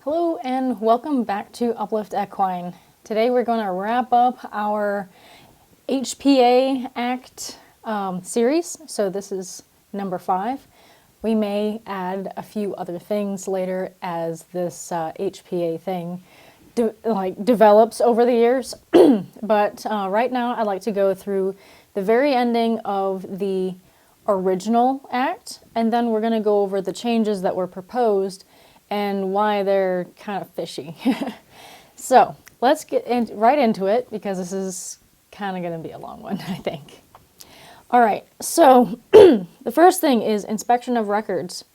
Hello and welcome back to Uplift Equine. Today we're going to wrap up our HPA Act series. So this is number 5. We may add a few other things later as this HPA thing develops over the years. But right now I'd like to go through the very ending of the original act, and then we're going to go over the changes that were proposed and why they're kind of fishy. So let's get right into it, because this is kind of going to be a long one, I think. All right, so the first thing is inspection of records.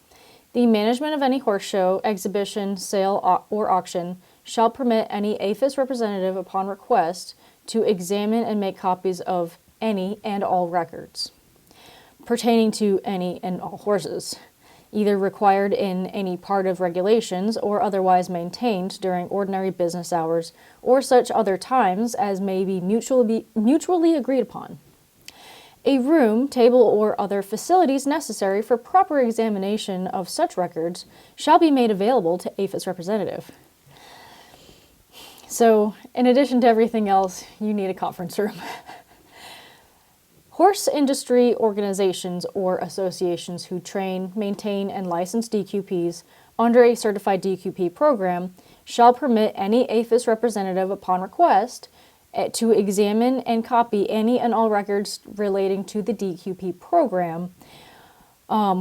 The management of any horse show, exhibition, sale, or auction shall permit any APHIS representative upon request to examine and make copies of any and all records pertaining to any and all horses, either required in any part of regulations or otherwise maintained during ordinary business hours or such other times as may be mutually agreed upon. A room, table, or other facilities necessary for proper examination of such records shall be made available to APHIS representative. So, in addition to everything else, you need a conference room. Horse industry organizations or associations who train, maintain, and license DQPs under a certified DQP program shall permit any APHIS representative upon request to examine and copy any and all records relating to the DQP program,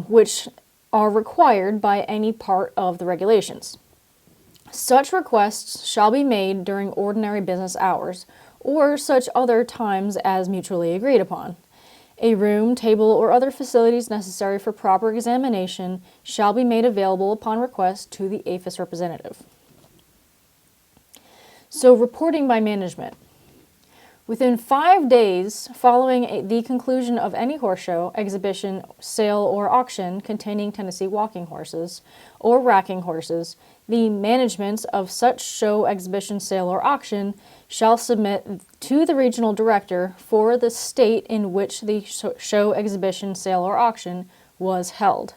which are required by any part of the regulations. Such requests shall be made during ordinary business hours or such other times as mutually agreed upon. A room, table, or other facilities necessary for proper examination shall be made available upon request to the APHIS representative. So, reporting by management. Within 5 days following the conclusion of any horse show, exhibition, sale, or auction containing Tennessee walking horses or racking horses, the management of such show, exhibition, sale, or auction shall submit to the regional director for the state in which the show, exhibition, sale, or auction was held.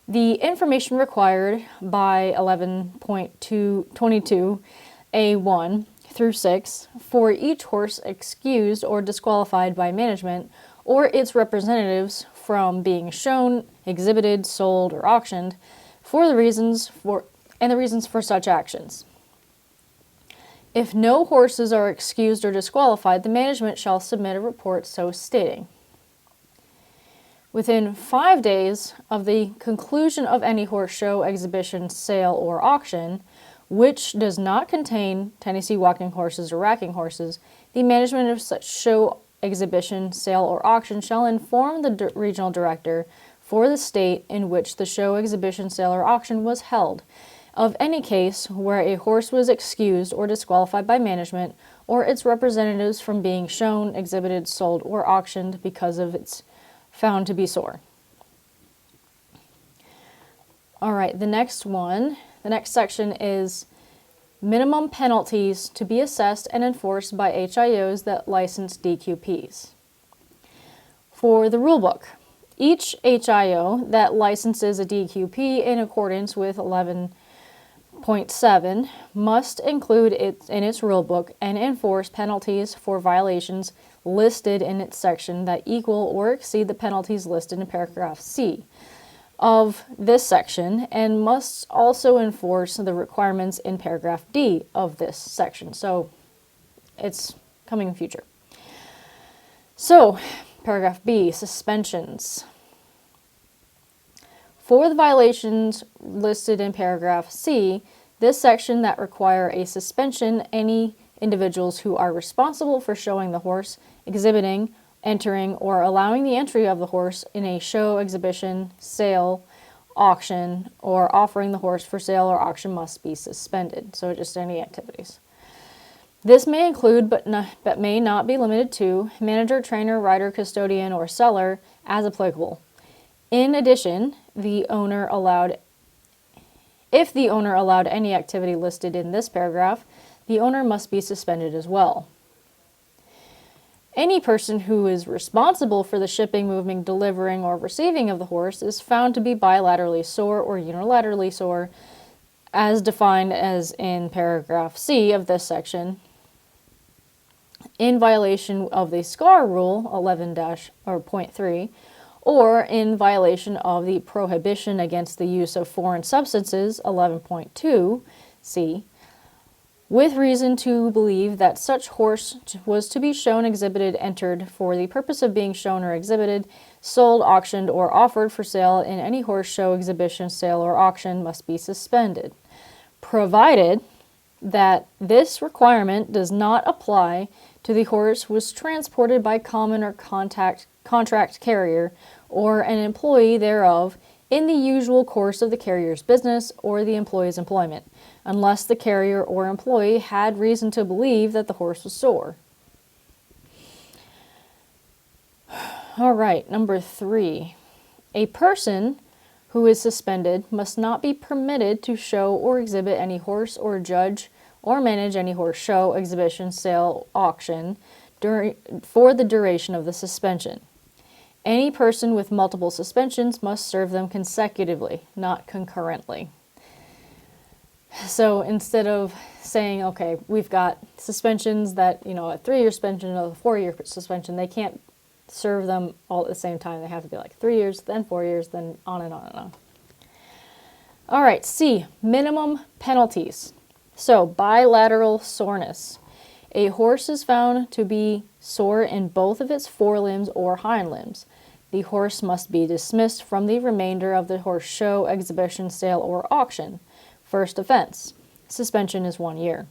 The information required by 11.22A1 through 6 for each horse excused or disqualified by management or its representatives from being shown, exhibited, sold, or auctioned the reasons for such actions. If no horses are excused or disqualified, the management shall submit a report so stating. Within 5 days of the conclusion of any horse show, exhibition, sale, or auction, which does not contain Tennessee walking horses or racking horses, the management of such show, exhibition, sale, or auction shall inform the regional director for the state in which the show, exhibition, sale, or auction was held of any case where a horse was excused or disqualified by management or its representatives from being shown, exhibited, sold, or auctioned because of its found to be sore. All right, the next section is minimum penalties to be assessed and enforced by HIOs that license DQPs. For the rulebook, each HIO that licenses a DQP in accordance with 11.7 must include it in its rulebook and enforce penalties for violations listed in its section that equal or exceed the penalties listed in paragraph C of this section, and must also enforce the requirements in paragraph D of this section. So it's coming in future. So paragraph B, suspensions. For the violations listed in paragraph C, this section that require a suspension, any individuals who are responsible for showing the horse, exhibiting, entering, or allowing the entry of the horse in a show, exhibition, sale, auction, or offering the horse for sale or auction must be suspended. So just any activities. This may include, but may not be limited to, manager, trainer, rider, custodian, or seller as applicable. In addition, if the owner allowed any activity listed in this paragraph, the owner must be suspended as well. Any person who is responsible for the shipping, moving, delivering, or receiving of the horse is found to be bilaterally sore or unilaterally sore as defined as in paragraph C of this section, in violation of the SCAR rule 11-0.3, or in violation of the prohibition against the use of foreign substances 11.2 C, with reason to believe that such horse was to be shown, exhibited, entered for the purpose of being shown or exhibited, sold, auctioned, or offered for sale in any horse show, exhibition, sale, or auction must be suspended, provided that this requirement does not apply to the horse was transported by common or contract carrier or an employee thereof in the usual course of the carrier's business or the employee's employment, unless the carrier or employee had reason to believe that the horse was sore. All right, number 3. A person who is suspended must not be permitted to show or exhibit any horse or judge or manage any horse show, exhibition, sale, auction for the duration of the suspension. Any person with multiple suspensions must serve them consecutively, not concurrently. So instead of saying, okay, we've got suspensions that, a 3-year suspension or a 4-year suspension, they can't serve them all at the same time. They have to be like 3 years, then 4 years, then on and on and on. All right, C, minimum penalties. So, bilateral soreness. A horse is found to be sore in both of its forelimbs or hind limbs. The horse must be dismissed from the remainder of the horse show, exhibition, sale, or auction. First offense, suspension is 1 year.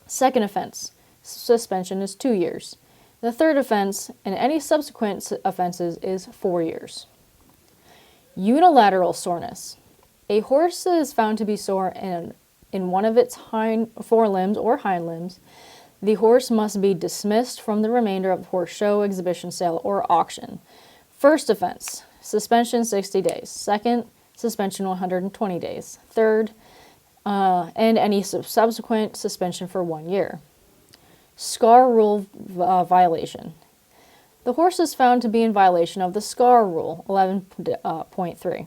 Second offense, suspension is 2 years. The third offense and any subsequent offenses is 4 years. Unilateral soreness. A horse is found to be sore in one of its forelimbs or hind limbs. The horse must be dismissed from the remainder of the horse show, exhibition, sale, or auction. First offense, suspension 60 days. Second, suspension 120 days. Third, and any subsequent suspension for 1 year. SCAR rule violation. The horse is found to be in violation of the SCAR rule 11.3.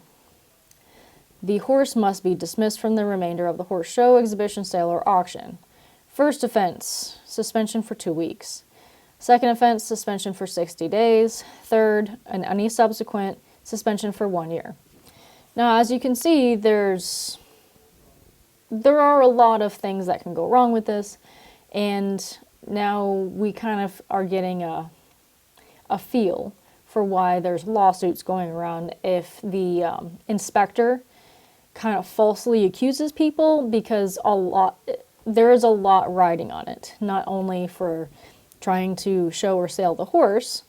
The horse must be dismissed from the remainder of the horse show, exhibition, sale, or auction. First offense, suspension for 2 weeks. Second offense, suspension for 60 days. Third, and any subsequent, suspension for 1 year. Now, as you can see, there are a lot of things that can go wrong with this, and now we kind of are getting a feel for why there's lawsuits going around if the inspector kind of falsely accuses people, because there is a lot riding on it, not only for trying to show or sell the horse,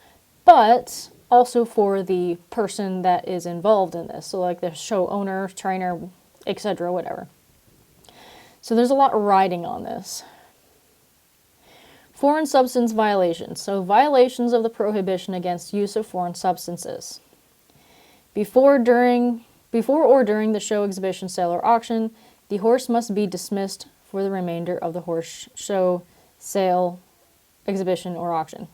but also for the person that is involved in this. So like the show owner, trainer, etc., whatever. So there's a lot riding on this. Foreign substance violations. So violations of the prohibition against use of foreign substances. Before or during the show, exhibition, sale, or auction, the horse must be dismissed for the remainder of the horse show, sale, exhibition, or auction.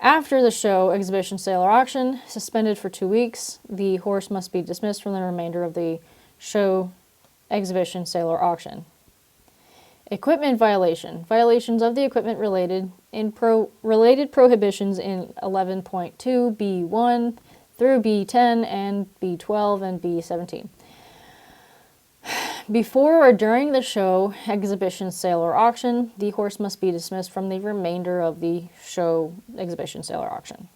After the show, exhibition, sale, or auction, suspended for 2 weeks, the horse must be dismissed from the remainder of the show, exhibition, sale, or auction. Equipment violation. Violations of the equipment related prohibitions in 11.2 B1 through B10 and B12 and B17. Before or during the show, exhibition, sale, or auction, the horse must be dismissed from the remainder of the show, exhibition, sale, or auction.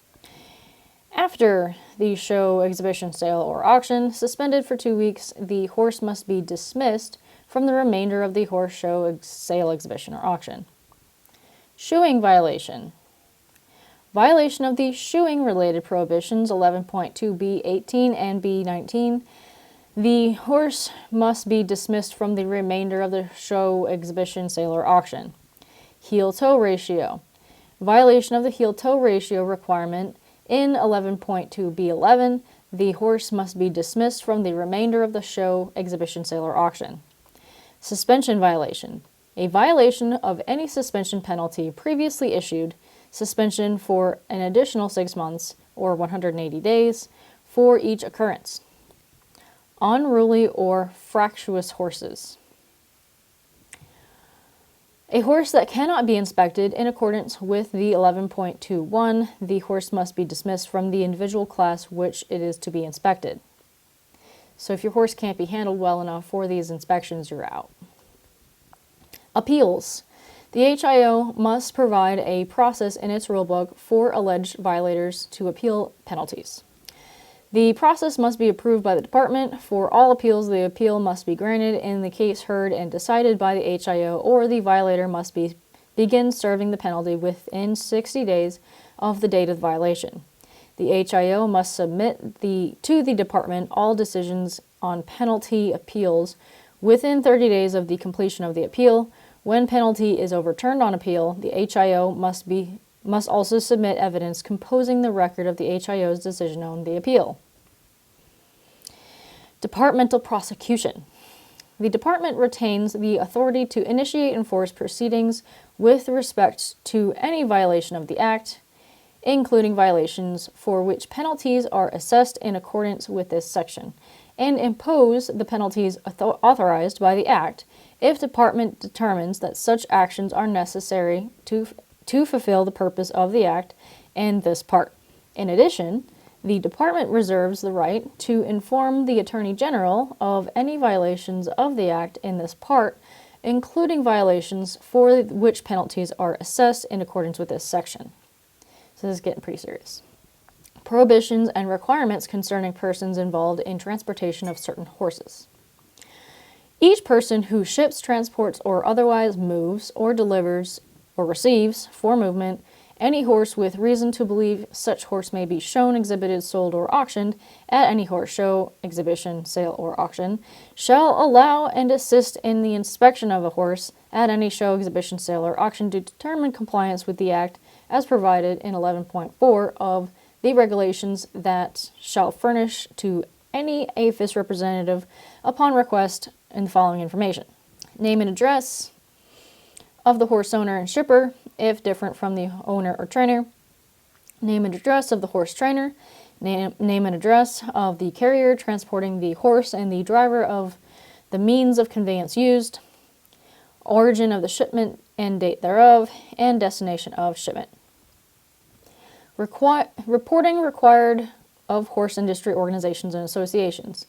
After the show, exhibition, sale, or auction, suspended for 2 weeks, the horse must be dismissed from the remainder of the horse show, sale, exhibition, or auction. Shoeing violation. Violation of the shoeing-related prohibitions 11.2 B18 and B19. The horse must be dismissed from the remainder of the show, exhibition, sale, or auction. Heel-toe ratio. Violation of the heel-toe ratio requirement in 11.2 B11. The horse must be dismissed from the remainder of the show, exhibition, sale, or auction. Suspension violation. A violation of any suspension penalty previously issued, suspension for an additional 6 months or 180 days for each occurrence. unruly or fractious horses. A horse that cannot be inspected in accordance with the 11.21, the horse must be dismissed from the individual class which it is to be inspected. So if your horse can't be handled well enough for these inspections, you're out. Appeals. The HIO must provide a process in its rulebook for alleged violators to appeal penalties. The process must be approved by the department. For all appeals, the appeal must be granted in the case heard and decided by the HIO, or the violator must begin serving the penalty within 60 days of the date of the violation. The HIO must submit to the department all decisions on penalty appeals within 30 days of the completion of the appeal. When penalty is overturned on appeal, the HIO must also submit evidence composing the record of the HIO's decision on the appeal. Departmental prosecution. The department retains the authority to initiate and enforce proceedings with respect to any violation of the Act, including violations for which penalties are assessed in accordance with this section, and impose the penalties authorized by the Act if department determines that such actions are necessary to fulfill the purpose of the Act and this part. In addition, the department reserves the right to inform the Attorney General of any violations of the Act in this part, including violations for which penalties are assessed in accordance with this section. So this is getting pretty serious. Prohibitions and requirements concerning persons involved in transportation of certain horses. Each person who ships, transports, or otherwise moves or delivers or receives for movement any horse with reason to believe such horse may be shown, exhibited, sold, or auctioned at any horse show, exhibition, sale, or auction, shall allow and assist in the inspection of a horse at any show, exhibition, sale, or auction to determine compliance with the Act as provided in 11.4 of the regulations, that shall furnish to any APHIS representative upon request in the following information: name and address of the horse owner and shipper, if different from the owner or trainer; name and address of the horse trainer; name and address of the carrier transporting the horse and the driver of the means of conveyance used; origin of the shipment and date thereof; and destination of shipment. Reporting required of horse industry organizations and associations.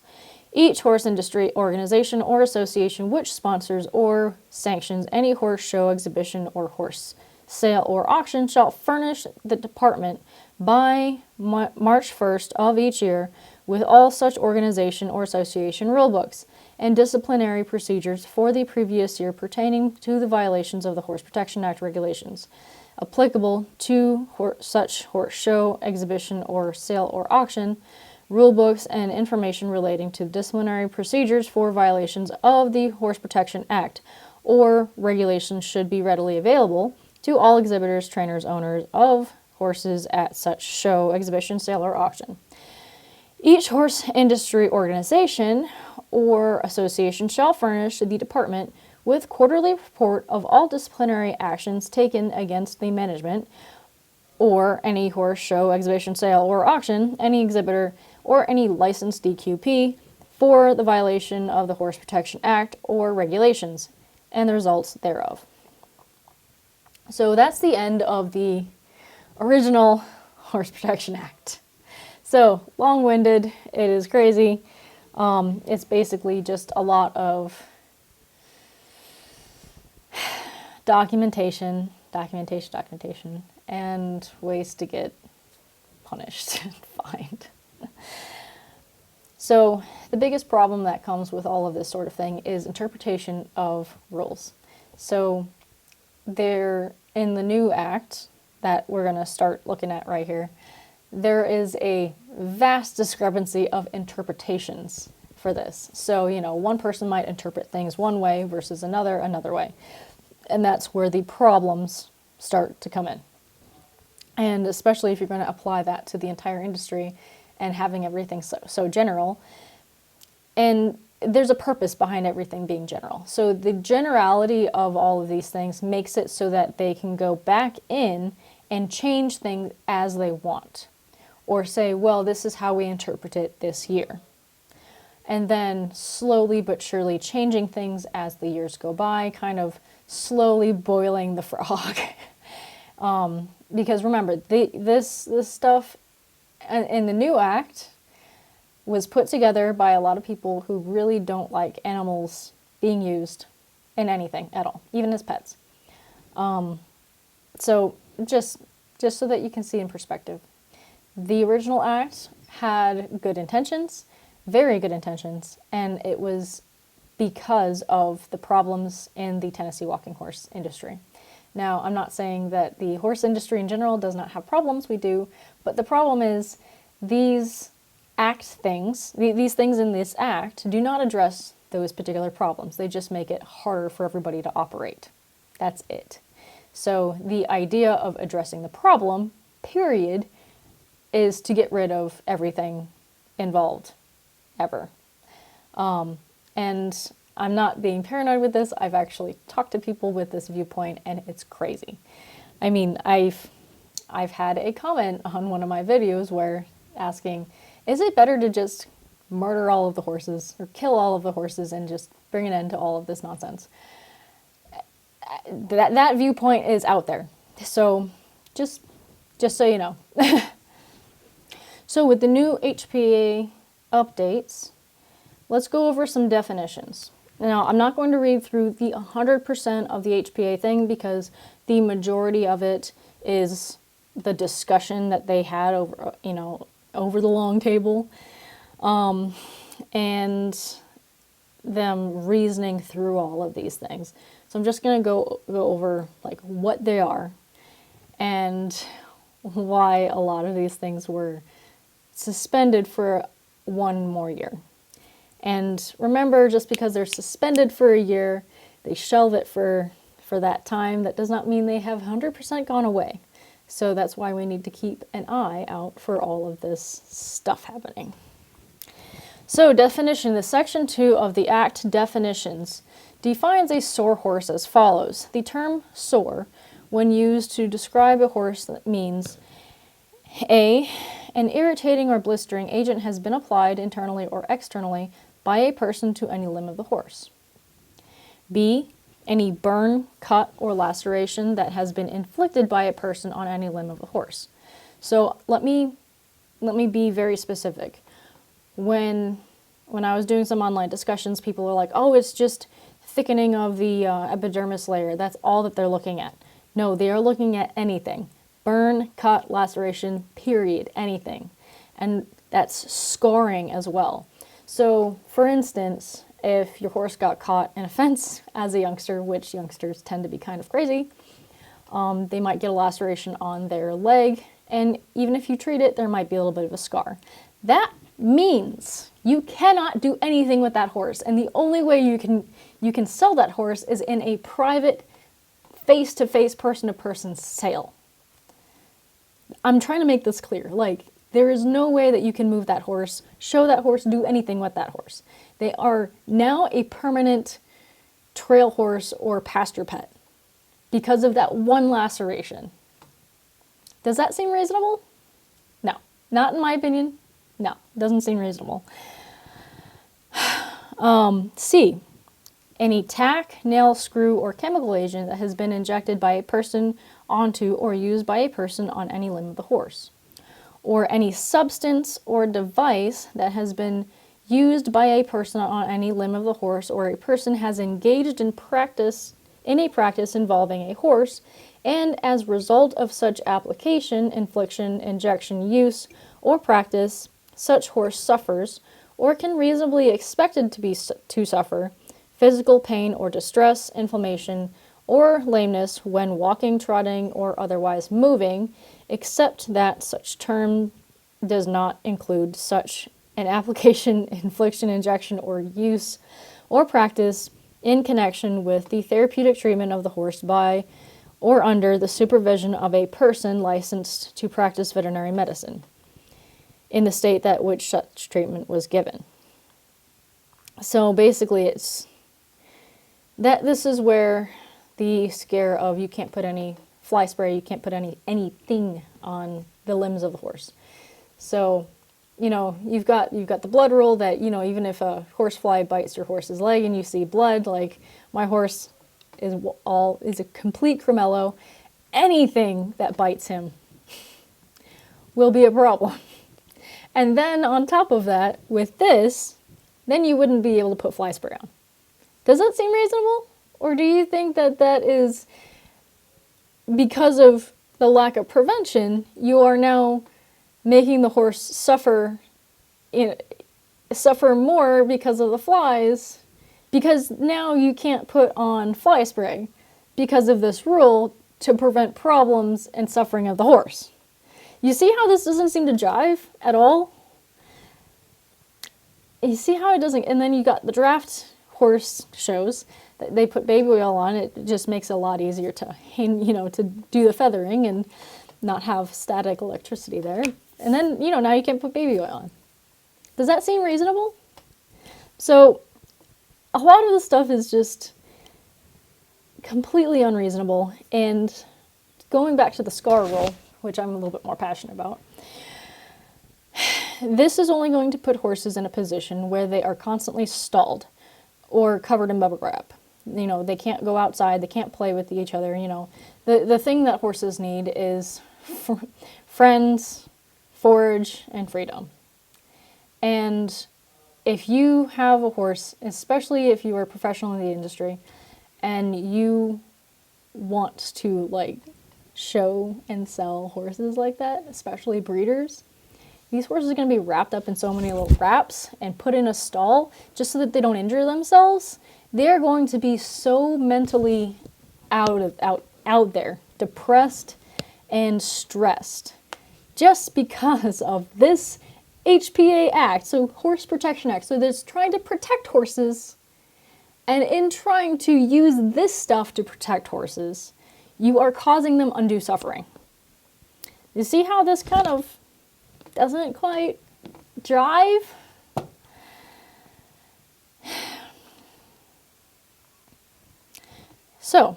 Each horse industry organization or association which sponsors or sanctions any horse show, exhibition, or horse sale or auction shall furnish the department by March 1st of each year with all such organization or association rulebooks and disciplinary procedures for the previous year pertaining to the violations of the Horse Protection Act regulations applicable to such horse show, exhibition, or sale or auction, rulebooks, and information relating to disciplinary procedures for violations of the Horse Protection Act or regulations should be readily available to all exhibitors, trainers, owners of horses at such show, exhibition, sale, or auction. Each horse industry organization or association shall furnish the department with quarterly report of all disciplinary actions taken against the management or any horse show, exhibition, sale, or auction, any exhibitor, or any licensed DQP for the violation of the Horse Protection Act or regulations, and the results thereof. So that's the end of the original Horse Protection Act. So, long-winded, it is crazy. It's basically just a lot of documentation, and ways to get punished and fined. So the biggest problem that comes with all of this sort of thing is interpretation of rules. So there, in the new act that we're going to start looking at right here, there is a vast discrepancy of interpretations for this. So, one person might interpret things one way versus another way. And that's where the problems start to come in. And especially if you're going to apply that to the entire industry and having everything so general. And there's a purpose behind everything being general. So the generality of all of these things makes it so that they can go back in and change things as they want. Or say, well, this is how we interpret it this year. and then slowly but surely changing things as the years go by, kind of slowly boiling the frog. Because remember, this stuff in the new act was put together by a lot of people who really don't like animals being used in anything at all, even as pets. So just so that you can see in perspective, the original act had good intentions, very good intentions, and it was because of the problems in the Tennessee walking horse industry. Now, I'm not saying that the horse industry in general does not have problems, we do, but the problem is these things in this act do not address those particular problems. They just make it harder for everybody to operate. That's it. So the idea of addressing the problem, period, is to get rid of everything involved, ever. And I'm not being paranoid with this. I've actually talked to people with this viewpoint, and it's crazy. I mean, I've had a comment on one of my videos where asking, is it better to just murder all of the horses or kill all of the horses and just bring an end to all of this nonsense? That viewpoint is out there. So just so you know. So with the new HPA updates, let's go over some definitions. Now, I'm not going to read through the 100% of the HPA thing because the majority of it is the discussion that they had over, over the long table, and them reasoning through all of these things. So I'm just going to go over like what they are and why a lot of these things were suspended for one more year. And remember, just because they're suspended for a year, they shelve it for that time, that does not mean they have 100% gone away. So that's why we need to keep an eye out for all of this stuff happening. So definition, the section 2 of the Act definitions defines a sore horse as follows. The term sore, when used to describe a horse, that means A, an irritating or blistering agent has been applied internally or externally by a person to any limb of the horse. B, any burn, cut, or laceration that has been inflicted by a person on any limb of the horse. So let me be very specific. When I was doing some online discussions, people were like, oh, it's just thickening of the epidermis layer. That's all that they're looking at. No, they are looking at anything. Burn, cut, laceration, period, anything. And that's scarring as well. So, for instance, if your horse got caught in a fence as a youngster, which youngsters tend to be kind of crazy, they might get a laceration on their leg, and even if you treat it, there might be a little bit of a scar. That means you cannot do anything with that horse, and the only way you can sell that horse is in a private, face-to-face, person-to-person sale. I'm trying to make this clear. Like, there is no way that you can move that horse, show that horse, do anything with that horse. They are now a permanent trail horse or pasture pet because of that one laceration. Does that seem reasonable? No. Not in my opinion. No, doesn't seem reasonable. C, any tack, nail, screw, or chemical agent that has been injected by a person onto or used by a person on any limb of the horse. Or any substance or device that has been used by a person on any limb of the horse, or a person has engaged in a practice involving a horse, and as a result of such application, infliction, injection, use, or practice, such horse suffers, or can reasonably expected to suffer, physical pain or distress, inflammation, or lameness when walking, trotting, or otherwise moving, except that such term does not include such an application, infliction, injection, or use, or practice in connection with the therapeutic treatment of the horse by or under the supervision of a person licensed to practice veterinary medicine in the state that which such treatment was given. So basically this is where the scare of you can't put any fly spray, you can't put anything on the limbs of the horse. So you've got the blood rule that, even if a horsefly bites your horse's leg and you see blood, like my horse is a complete cremello. Anything that bites him will be a problem. And then on top of that, with this, then you wouldn't be able to put fly spray on. Does that seem reasonable? Or do you think that that is because of the lack of prevention, you are now making the horse suffer more because of the flies, because now you can't put on fly spray because of this rule to prevent problems and suffering of the horse. You see how this doesn't seem to jive at all? You see how it doesn't, and then you got the draft horse shows that they put baby oil on. It just makes it a lot easier to, to do the feathering and not have static electricity there. And then, now you can't put baby oil on. Does that seem reasonable? So a lot of the stuff is just completely unreasonable. And going back to the scar rule, which I'm a little bit more passionate about, this is only going to put horses in a position where they are constantly stalled or covered in bubble wrap. They can't go outside, they can't play with each other. The thing that horses need is friends, forage, and freedom. And if you have a horse, especially if you are a professional in the industry, and you want to show and sell horses like that, especially breeders, these horses are going to be wrapped up in so many little wraps and put in a stall just so that they don't injure themselves. They're going to be so mentally out there, depressed and stressed, just because of this HPA Act, so Horse Protection Act. So that's trying to protect horses, and in trying to use this stuff to protect horses, you are causing them undue suffering. You see how this kind of doesn't quite jive? So,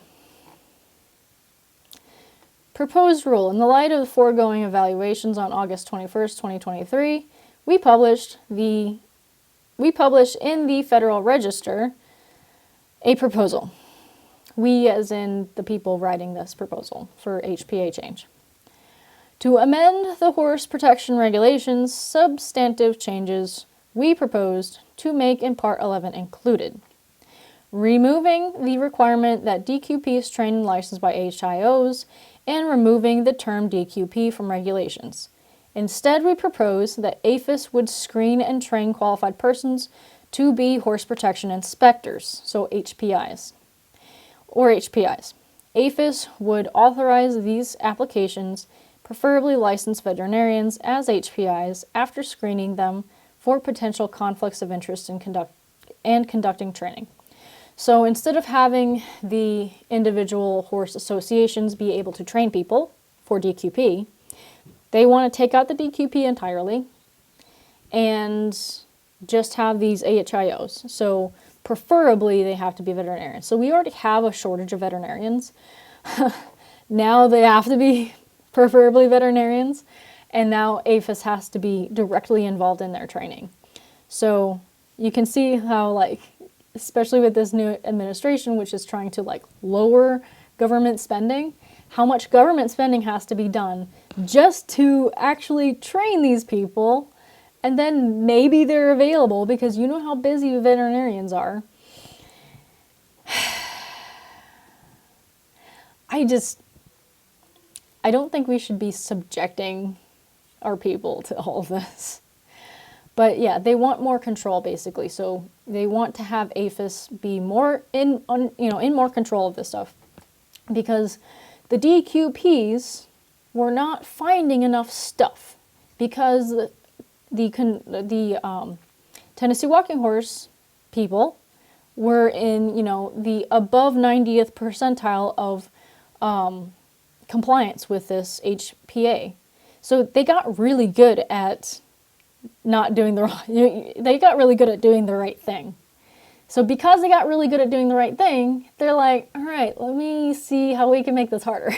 proposed rule. In the light of the foregoing evaluations, on August 21st, 2023, we published in the Federal Register a proposal. We, as in the people writing this proposal for HPA change. To amend the horse protection regulations, substantive changes we proposed to make in Part 11 included: removing the requirement that DQPs trained and licensed by HIOs, and removing the term DQP from regulations. Instead, we propose that APHIS would screen and train qualified persons to be horse protection inspectors, so HPIs, or HPIs. APHIS would authorize these applications, preferably licensed veterinarians, as HPIs after screening them for potential conflicts of interest in conducting training. So instead of having the individual horse associations be able to train people for DQP, they want to take out the DQP entirely and just have these AHIOs. So preferably they have to be veterinarians. So we already have a shortage of veterinarians. Now they have to be preferably veterinarians, and now APHIS has to be directly involved in their training. So you can see how, especially with this new administration, which is trying to lower government spending, how much government spending has to be done just to actually train these people, and then maybe they're available, because you know how busy veterinarians are. I don't think we should be subjecting our people to all of this. But yeah, they want more control, basically. So they want to have APHIS be more in more control of this stuff, because the DQPs were not finding enough stuff, because the Tennessee walking horse people were in the above 90th percentile of compliance with this HPA. So they got really good at not doing they got really good at doing the right thing. So because they got really good at doing the right thing, they're like, all right, let me see how we can make this harder.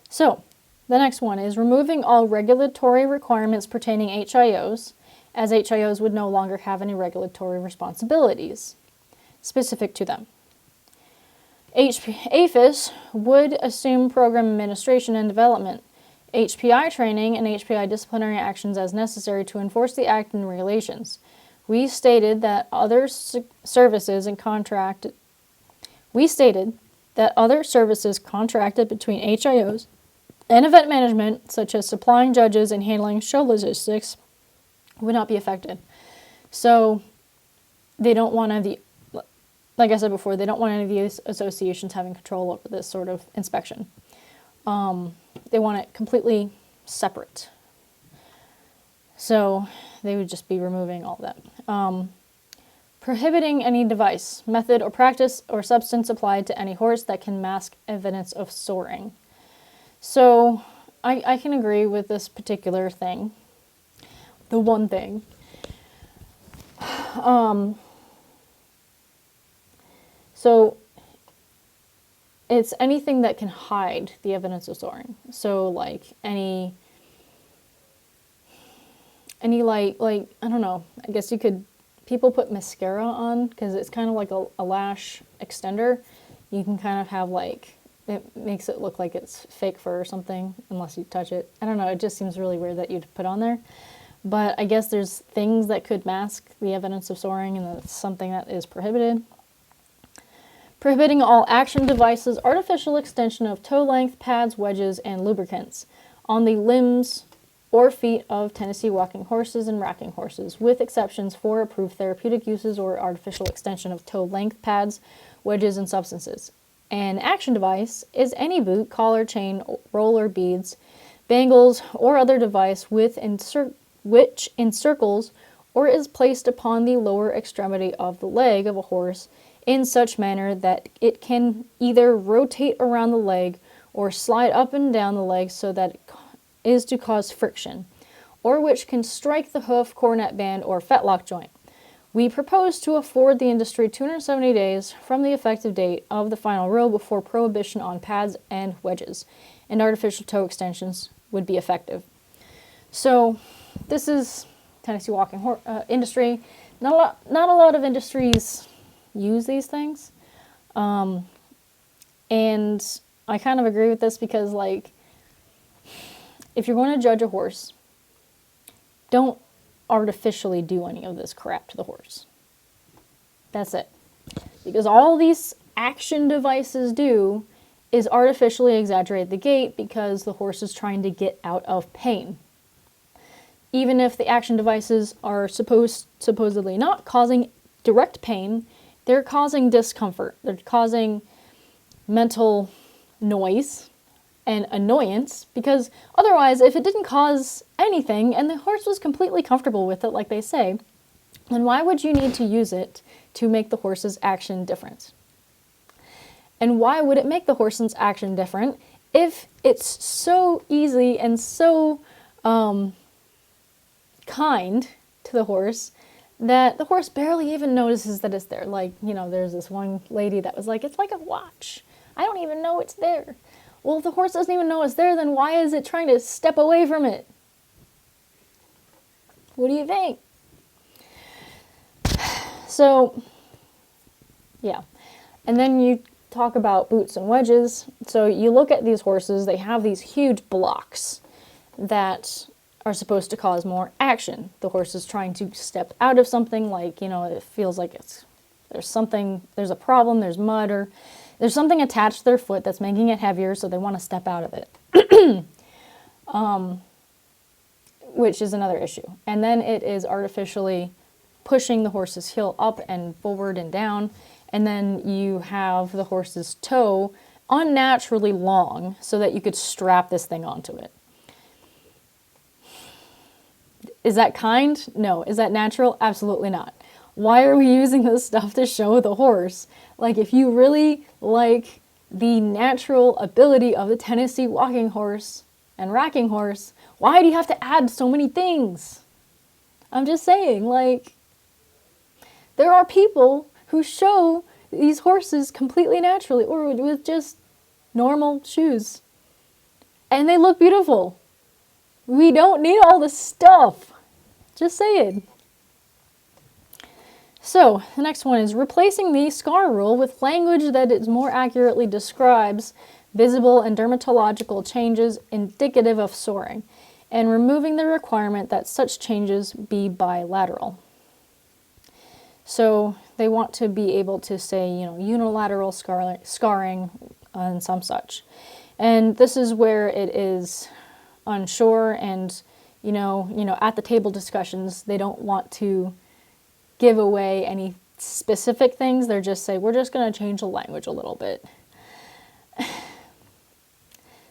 So The next one is removing all regulatory requirements pertaining HIOs, as HIOs would no longer have any regulatory responsibilities specific to them. APHIS would assume program administration and development, HPI training, and HPI disciplinary actions as necessary to enforce the Act and regulations. We stated that other services contracted between HIOs and event management, such as supplying judges and handling show logistics, would not be affected. So they don't want like I said before, they don't want any of these associations having control over this sort of inspection. They want it completely separate. So they would just be removing all that. Prohibiting any device, method, or practice or substance applied to any horse that can mask evidence of soring. So I can agree with this particular thing. The one thing. So it's anything that can hide the evidence of soring. So like any like I don't know, I guess people put mascara on because it's kind of like a lash extender. You can kind of have like, it makes it look like it's fake fur or something unless you touch it. I don't know, it just seems really weird that you'd put on there. But I guess there's things that could mask the evidence of soring, and that's something that is prohibited. Prohibiting all action devices, artificial extension of toe length, pads, wedges, and lubricants on the limbs or feet of Tennessee walking horses and racking horses, with exceptions for approved therapeutic uses or artificial extension of toe length, pads, wedges, and substances. An action device is any boot, collar, chain, roller, beads, bangles, or other device which encircles or is placed upon the lower extremity of the leg of a horse in such manner that it can either rotate around the leg or slide up and down the leg so that it is to cause friction, or which can strike the hoof, cornet band, or fetlock joint. We propose to afford the industry 270 days from the effective date of the final rule before prohibition on pads and wedges and artificial toe extensions would be effective. So this is Tennessee walking industry. Not a lot of industries use these things. And I kind of agree with this because, like, if you're going to judge a horse, don't artificially do any of this crap to the horse. That's it. Because all these action devices do is artificially exaggerate the gait because the horse is trying to get out of pain. Even if the action devices are supposedly not causing direct pain, they're causing discomfort. They're causing mental noise and annoyance, because otherwise, if it didn't cause anything and the horse was completely comfortable with it, like they say, then why would you need to use it to make the horse's action different? And why would it make the horse's action different if it's so easy and so kind to the horse that the horse barely even notices that it's there? Like, you know, there's this one lady that was like, it's like a watch. I don't even know it's there. Well, if the horse doesn't even know it's there, then why is it trying to step away from it? What do you think? So, yeah. And then you talk about boots and wedges. So you look at these horses, they have these huge blocks that are supposed to cause more action. The horse is trying to step out of something, like, you know, it feels like there's a problem, there's mud, or there's something attached to their foot that's making it heavier, so they want to step out of it. Which is another issue. And then it is artificially pushing the horse's heel up and forward and down. And then you have the horse's toe unnaturally long so that you could strap this thing onto it. Is that kind? No. Is that natural? Absolutely not. Why are we using this stuff to show the horse? Like, if you really like the natural ability of the Tennessee walking horse and racking horse, why do you have to add so many things? I'm just saying, like, there are people who show these horses completely naturally or with just normal shoes. And they look beautiful. We don't need all this stuff. Just saying. So, the next one is replacing the SCAR rule with language that is more accurately describes visible and dermatological changes indicative of soring, and removing the requirement that such changes be bilateral. So, they want to be able to say, unilateral scarring and some such. And this is where it is unsure, and, at the table discussions, they don't want to give away any specific things. They're just say, we're just going to change the language a little bit.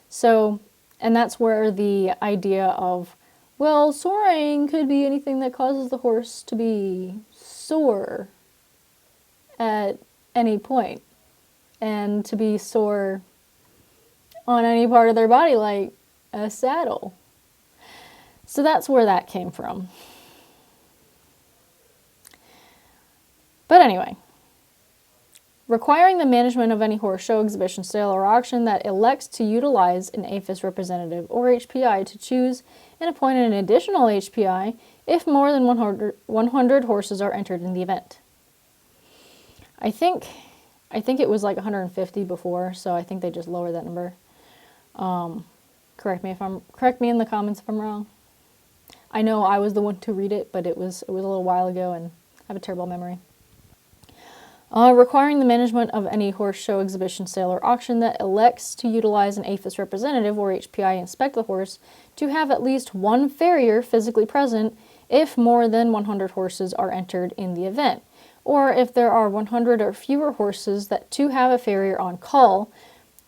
So, and that's where the idea of, well, soring could be anything that causes the horse to be sore at any point, and to be sore on any part of their body, like a saddle. So that's where that came from. But anyway, requiring the management of any horse show, exhibition, sale, or auction that elects to utilize an APHIS representative or HPI to choose and appoint an additional HPI if more than 100 horses are entered in the event. I think it was like 150 before, so I think they just lowered that number. Correct me in the comments if I'm wrong. I know I was the one to read it, but it was a little while ago, and I have a terrible memory. Requiring the management of any horse show, exhibition, sale, or auction that elects to utilize an APHIS representative or HPI inspect the horse to have at least one farrier physically present if more than 100 horses are entered in the event, or if there are 100 or fewer horses, that to have a farrier on call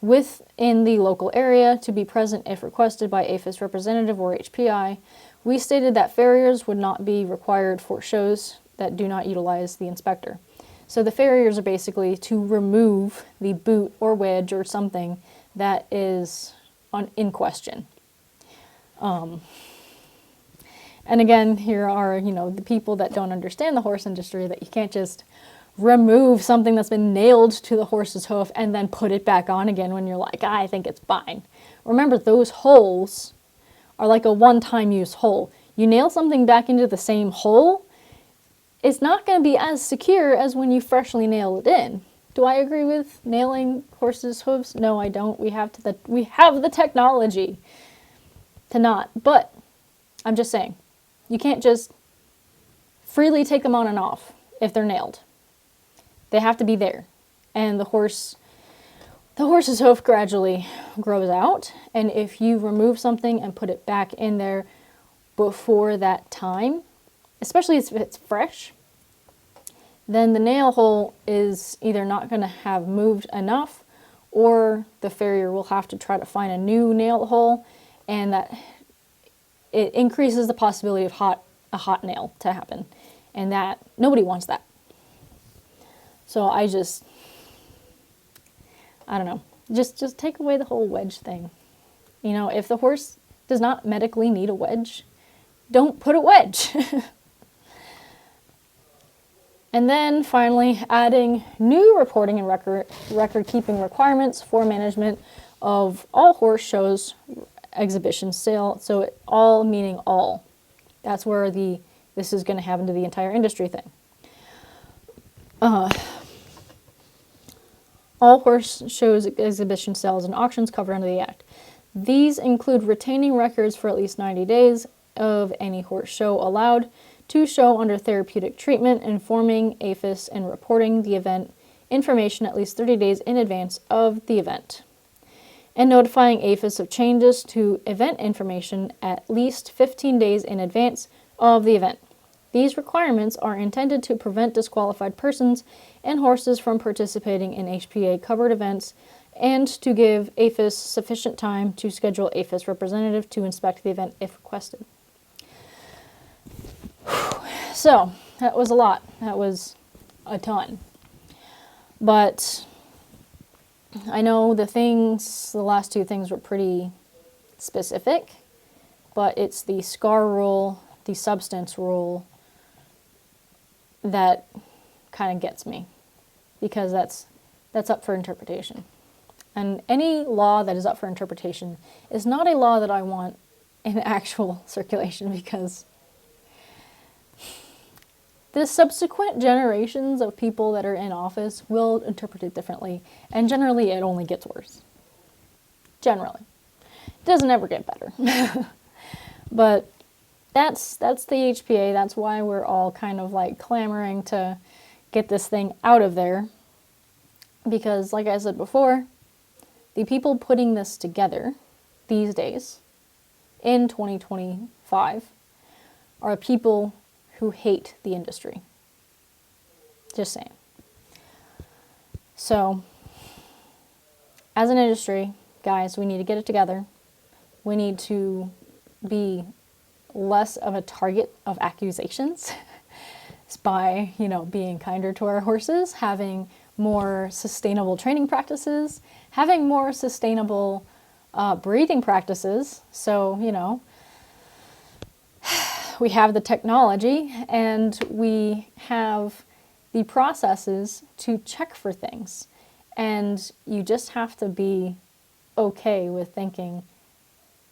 within the local area to be present if requested by APHIS representative or HPI. We stated that farriers would not be required for shows that do not utilize the inspector. So the farriers are basically to remove the boot or wedge or something that is in question. And again, here are, the people that don't understand the horse industry, that you can't just remove something that's been nailed to the horse's hoof and then put it back on again when you're like, I think it's fine. Remember, those holes are like a one-time use hole. You nail something back into the same hole, it's not going to be as secure as when you freshly nail it in. Do I agree with nailing horses' hooves? No, I don't. We have the technology to not. But I'm just saying, you can't just freely take them on and off if they're nailed. They have to be there. And the horse's hoof gradually grows out. And if you remove something and put it back in there before that time, especially if it's fresh, then the nail hole is either not going to have moved enough, or the farrier will have to try to find a new nail hole, and that it increases the possibility of a hot nail to happen, and that nobody wants that. So I don't know, just take away the whole wedge thing. If the horse does not medically need a wedge, don't put a wedge. And then finally, adding new reporting and record-keeping requirements for management of all horse shows, exhibitions, sale. So all meaning all. That's where this is going to happen to the entire industry thing. All horse shows, exhibitions, sales, and auctions covered under the Act. These include retaining records for at least 90 days of any horse show allowed to show under therapeutic treatment, informing APHIS and reporting the event information at least 30 days in advance of the event, and notifying APHIS of changes to event information at least 15 days in advance of the event. These requirements are intended to prevent disqualified persons and horses from participating in HPA-covered events, and to give APHIS sufficient time to schedule APHIS representative to inspect the event if requested. So, that was a lot. That was a ton. But I know the last two things were pretty specific, but it's the SCAR rule, the substance rule, that kind of gets me, because that's up for interpretation. And any law that is up for interpretation is not a law that I want in actual circulation, because the subsequent generations of people that are in office will interpret it differently, and generally it only gets worse. Generally. It doesn't ever get better. But that's the HPA. That's why we're all kind of like clamoring to get this thing out of there. Because, like I said before, the people putting this together these days, in 2025, are people who hate the industry. Just saying. So, as an industry, guys, we need to get it together. We need to be less of a target of accusations by, being kinder to our horses, having more sustainable training practices, having more sustainable breeding practices. So, we have the technology and we have the processes to check for things. And you just have to be okay with thinking,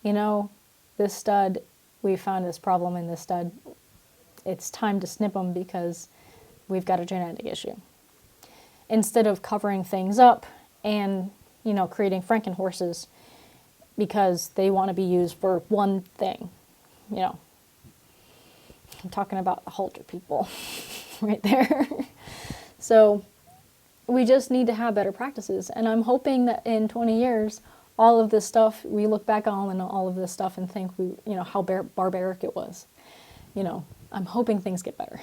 this stud, we found this problem in this stud. It's time to snip them because we've got a genetic issue. Instead of covering things up and, creating Franken horses because they want to be used for one thing. I'm talking about the halter people right there. So we just need to have better practices. And I'm hoping that in 20 years, all of this stuff, we look back on all of this stuff and think how barbaric it was. I'm hoping things get better.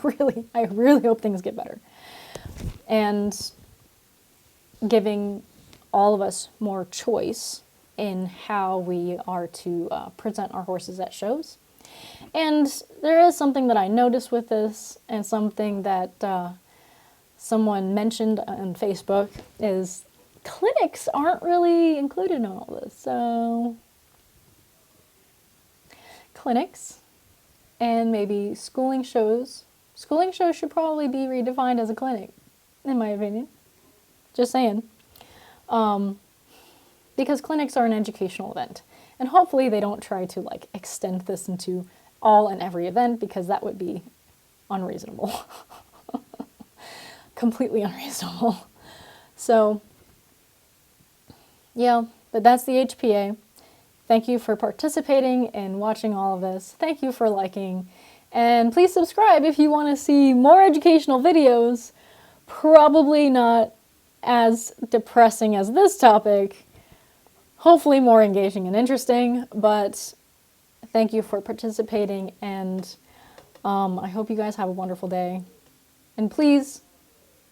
Really, I really hope things get better. And giving all of us more choice in how we are to present our horses at shows. And there is something that I noticed with this, and something that someone mentioned on Facebook, is clinics aren't really included in all this. So clinics and maybe schooling shows. Schooling shows should probably be redefined as a clinic, in my opinion. Just saying. Because clinics are an educational event. And hopefully they don't try to extend this into all and every event, because that would be unreasonable. Completely unreasonable. So, yeah, but that's the HPA. Thank you for participating and watching all of this. Thank you for liking. And please subscribe if you want to see more educational videos. Probably not as depressing as this topic. Hopefully more engaging and interesting, but thank you for participating, and I hope you guys have a wonderful day. And please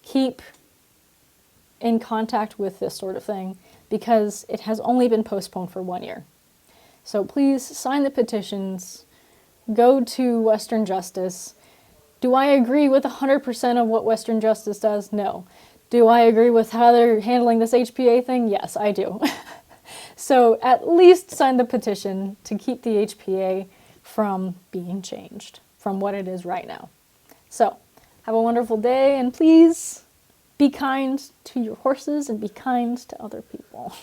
keep in contact with this sort of thing, because it has only been postponed for 1 year. So please sign the petitions, go to Western Justice. Do I agree with 100% of what Western Justice does? No. Do I agree with how they're handling this HPA thing? Yes, I do. So at least sign the petition to keep the HPA from being changed from what it is right now. So have a wonderful day, and please be kind to your horses and be kind to other people.